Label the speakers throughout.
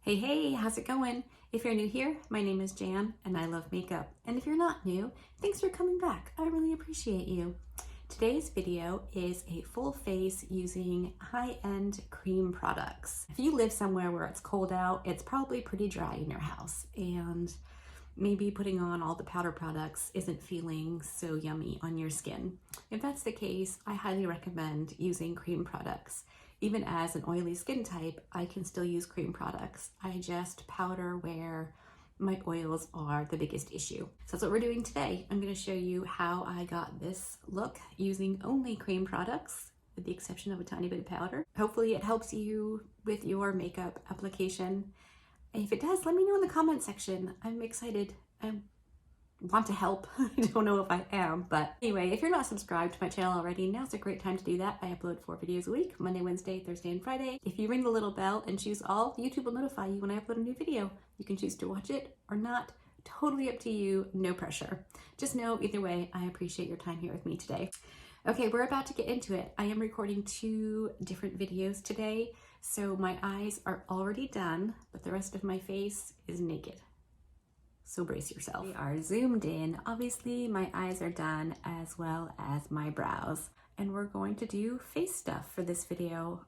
Speaker 1: Hey, how's it going? If you're new here, my name is Jan and I love makeup. And if you're not new, thanks for coming back. I really appreciate you. Today's video is a full face using high-end cream products. If you live somewhere where it's cold out, it's probably pretty dry in your house, and maybe putting on all the powder products isn't feeling so yummy on your skin. If that's the case, I highly recommend using cream products. Even as an oily skin type, I can still use cream products. I just powder where my oils are the biggest issue. So that's what we're doing today. I'm going to show you how I got this look using only cream products, with the exception of a tiny bit of powder. Hopefully it helps you with your makeup application. If it does, let me know in the comment section. I'm excited. I want to help. I don't know if I am, but anyway, if you're not subscribed to my channel already, now's a great time to do that. I upload 4 videos a week, Monday, Wednesday, Thursday, and Friday. If you ring the little bell and choose all, YouTube will notify you when I upload a new video. You can choose to watch it or not. Totally up to you, no pressure. Just know, either way, I appreciate your time here with me today. Okay, we're about to get into it. I am recording 2 different videos today, so my eyes are already done, but the rest of my face is naked. So brace yourself. We are zoomed in. Obviously, my eyes are done as well as my brows. And we're going to do face stuff for this video.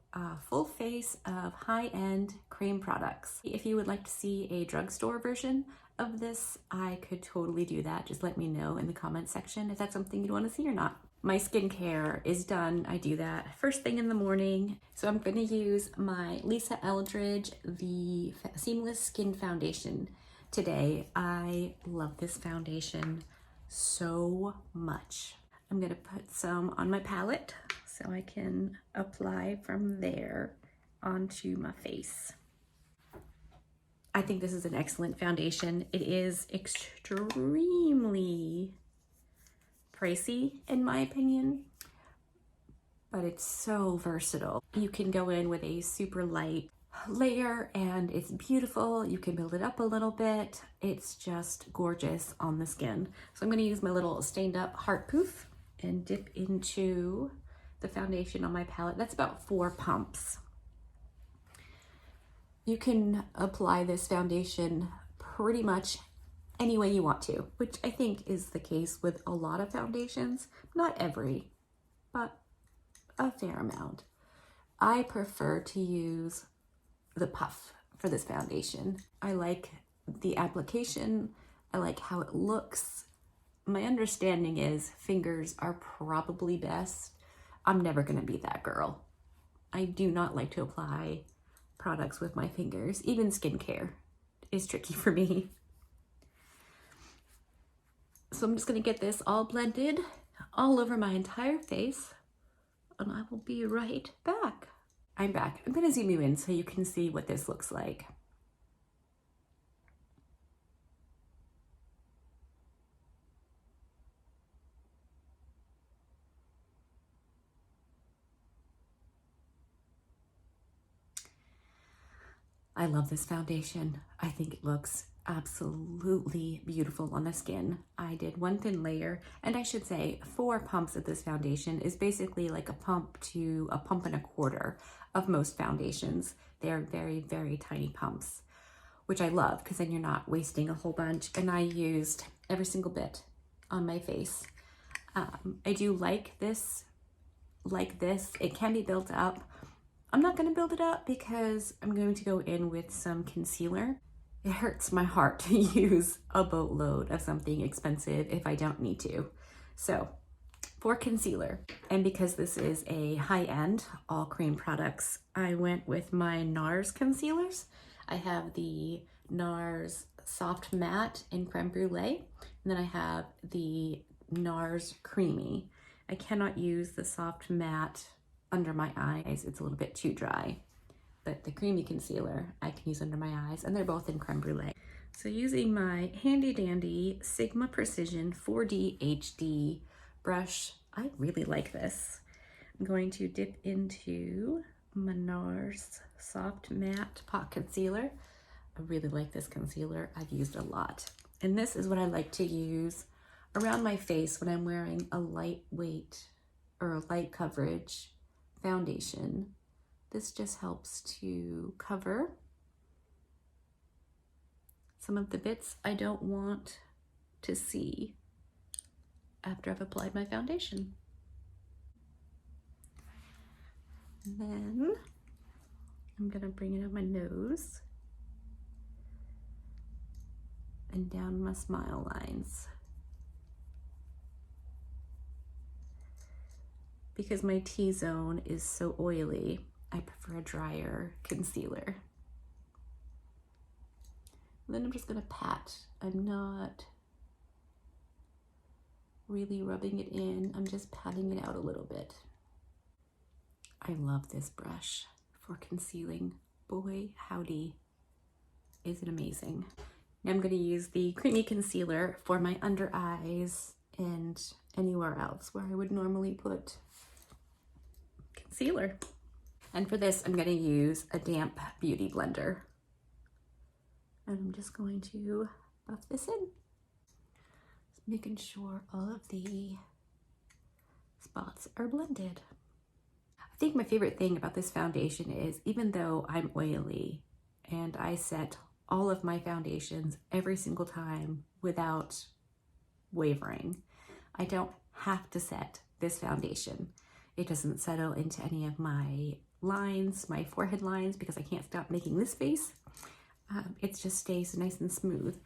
Speaker 1: Full face of high-end cream products. If you would like to see a drugstore version of this, I could totally do that. Just let me know in the comment section if that's something you'd want to see or not. My skincare is done. I do that first thing in the morning. So I'm going to use my Lisa Eldridge, the Seamless Skin Foundation today. I love this foundation so much. I'm gonna put some on my palette so I can apply from there onto my face. I think this is an excellent foundation. It is extremely pricey in my opinion, but it's so versatile. You can go in with a super light layer and it's beautiful. You can build it up a little bit. It's just gorgeous on the skin. So I'm going to use my little stained up heart poof and dip into the foundation on my palette. That's about 4 pumps. You can apply this foundation pretty much any way you want to, which I think is the case with a lot of foundations. Not every, but a fair amount. I prefer to use the puff for this foundation. I like the application. I like how it looks. My understanding is fingers are probably best. I'm never gonna be that girl. I do not like to apply products with my fingers. Even skincare is tricky for me. So I'm just gonna get this all blended all over my entire face, and I will be right back. I'm back. I'm gonna zoom you in so you can see what this looks like. I love this foundation. I think it looks absolutely beautiful on the skin. I did 1 thin layer, and I should say 4 pumps of this foundation is basically like a pump to a pump and a quarter of most foundations. They're very, very tiny pumps, which I love because then you're not wasting a whole bunch. And I used every single bit on my face. I do like this. It can be built up. I'm not going to build it up because I'm going to go in with some concealer. It hurts my heart to use a boatload of something expensive if I don't need to. So for concealer, and because this is a high-end all cream products, I went with my NARS concealers. I have the NARS Soft Matte in Creme Brulee, and then I have the NARS Creamy. I cannot use the Soft Matte under my eyes. It's a little bit too dry, but the creamy concealer I can use under my eyes, and they're both in Creme Brulee. So using my handy dandy Sigma Precision 4D HD brush, I really like this. I'm going to dip into my NARS Soft Matte Pot Concealer. I really like this concealer. I've used a lot. And this is what I like to use around my face when I'm wearing a lightweight or a light coverage foundation. This just helps to cover some of the bits I don't want to see after I've applied my foundation. And then I'm gonna bring it on my nose and down my smile lines. Because my T-zone is so oily, I prefer a drier concealer. And then I'm just gonna pat. I'm not really rubbing it in, I'm just patting it out a little bit. I love this brush for concealing. Boy, howdy, is it amazing. Now I'm gonna use the creamy concealer for my under eyes and anywhere else where I would normally put concealer. And for this, I'm gonna use a damp beauty blender. And I'm just going to buff this in. Just making sure all of the spots are blended. I think my favorite thing about this foundation is, even though I'm oily and I set all of my foundations every single time without wavering, I don't have to set this foundation. It doesn't settle into any of my lines, my forehead lines, because I can't stop making this face. It just stays nice and smooth.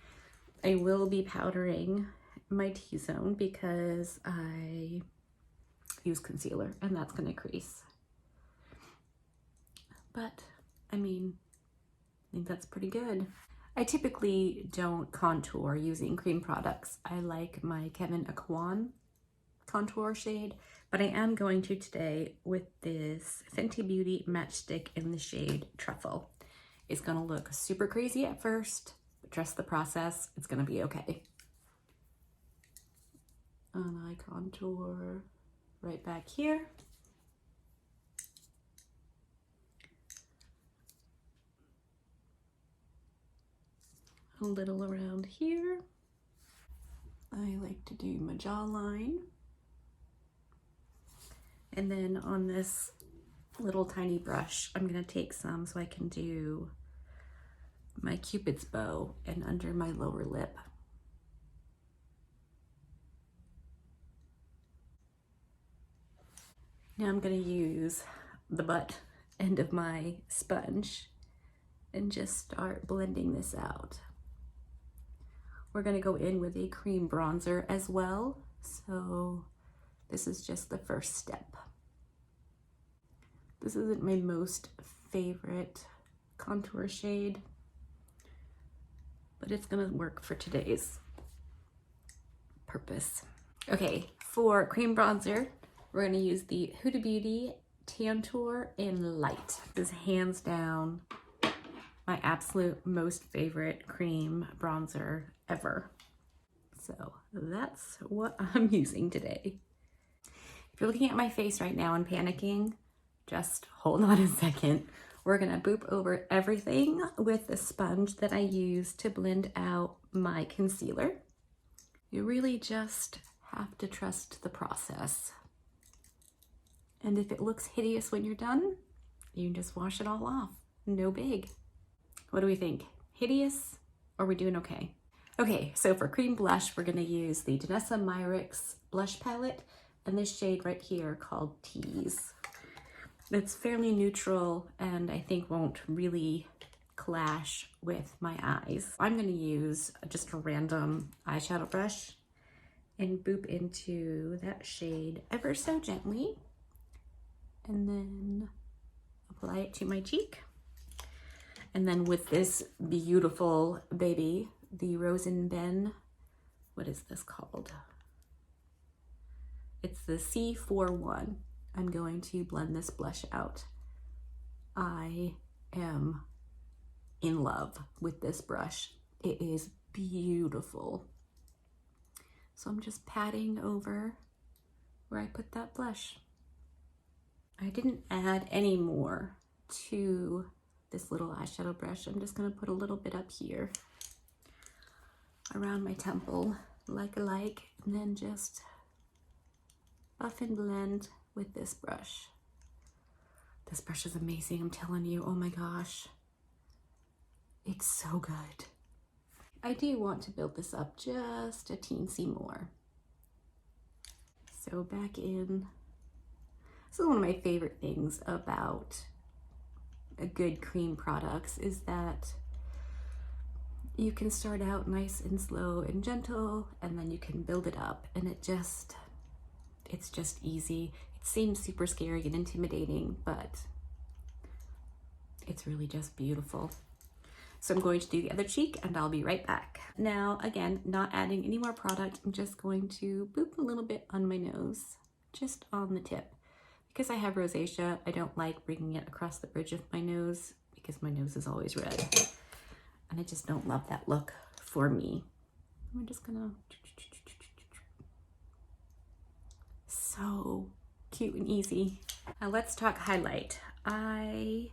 Speaker 1: I will be powdering my T-zone because I use concealer and that's gonna crease. But I mean, I think that's pretty good. I typically don't contour using cream products. I like my Kevyn Aucoin contour shade, but I am going to today with this Fenty Beauty Matchstick in the shade Truffle. It's gonna look super crazy at first, but trust the process, it's gonna be okay. And I contour right back here. A little around here. I like to do my jawline. And then on this little tiny brush, I'm gonna take some so I can do my Cupid's bow and under my lower lip. Now I'm gonna use the butt end of my sponge and just start blending this out. We're gonna go in with a cream bronzer as well, so this is just the first step. This isn't my most favorite contour shade, but it's gonna work for today's purpose. Okay, for cream bronzer, we're gonna use the Huda Beauty Tantour in Light. This is hands down my absolute most favorite cream bronzer ever. So that's what I'm using today. If you're looking at my face right now and panicking, just hold on a second. We're gonna boop over everything with the sponge that I use to blend out my concealer. You really just have to trust the process. And if it looks hideous when you're done, you can just wash it all off. No big. What do we think? Hideous, or are we doing okay? Okay, so for cream blush, we're gonna use the Danessa Myricks blush palette and this shade right here called Tease. It's fairly neutral and I think won't really clash with my eyes. I'm gonna use just a random eyeshadow brush and boop into that shade ever so gently and then apply it to my cheek. And then with this beautiful baby, the Rose & Ben, what is this called? It's the C41. I'm going to blend this blush out. I am in love with this brush. It is beautiful. So I'm just patting over where I put that blush. I didn't add any more to this little eyeshadow brush. I'm just gonna put a little bit up here around my temple, like, and then just buff and blend with this brush. This brush is amazing, I'm telling you. Oh my gosh, it's so good. I do want to build this up just a teensy more. So back in, this is one of my favorite things about a good cream products is that you can start out nice and slow and gentle, and then you can build it up, and it's just easy. It seems super scary and intimidating, but it's really just beautiful. So I'm going to do the other cheek and I'll be right back. Now, again, not adding any more product. I'm just going to boop a little bit on my nose, just on the tip. Because I have rosacea, I don't like bringing it across the bridge of my nose because my nose is always red. And I just don't love that look for me. I'm just gonna, so cute and easy. Now let's talk highlight. I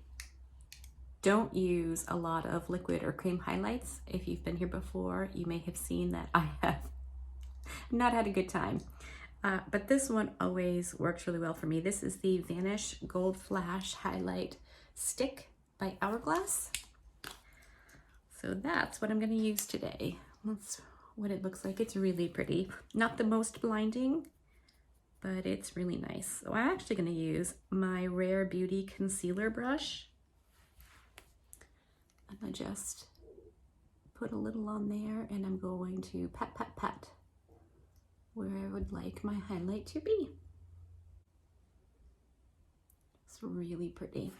Speaker 1: don't use a lot of liquid or cream highlights. If you've been here before, you may have seen that I have not had a good time. But this one always works really well for me. This is the Vanish Gold Flash Highlight Stick by Hourglass. So that's what I'm gonna use today. That's what it looks like. It's really pretty. Not the most blinding, but it's really nice. So I'm actually gonna use my Rare Beauty concealer brush. And I just put a little on there, and I'm going to pat, pat, pat where I would like my highlight to be. It's really pretty.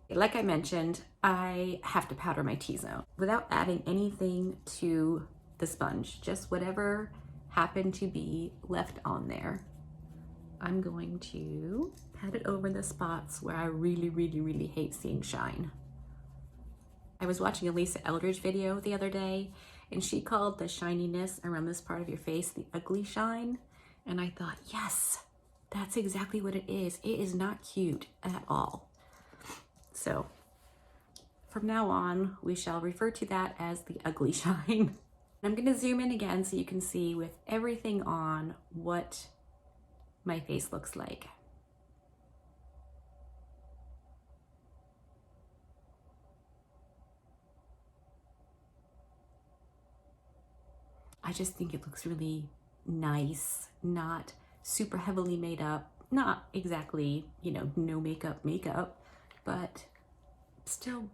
Speaker 1: Like I mentioned, I have to powder my T-zone without adding anything to the sponge, just whatever happened to be left on there. I'm going to pat it over the spots where I really, really, really hate seeing shine. I was watching a Lisa Eldridge video the other day, and she called the shininess around this part of your face the ugly shine. And I thought, yes, that's exactly what it is. It is not cute at all. So from now on, we shall refer to that as the ugly shine. I'm gonna zoom in again so you can see with everything on what my face looks like. I just think it looks really nice, not super heavily made up, not exactly, you know, no makeup, but still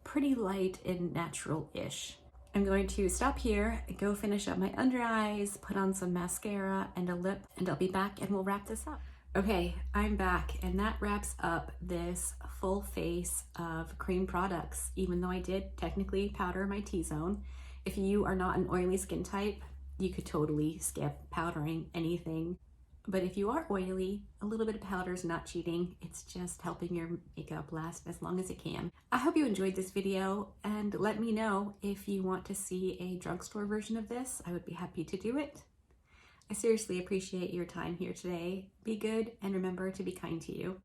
Speaker 1: pretty light and natural-ish. I'm going to stop here, go finish up my under eyes, put on some mascara and a lip, and I'll be back and we'll wrap this up. Okay, I'm back, and that wraps up this full face of cream products, even though I did technically powder my T-zone. If you are not an oily skin type, you could totally skip powdering anything. But if you are oily, a little bit of powder is not cheating. It's just helping your makeup last as long as it can. I hope you enjoyed this video, and let me know if you want to see a drugstore version of this. I would be happy to do it. I seriously appreciate your time here today. Be good, and remember to be kind to you.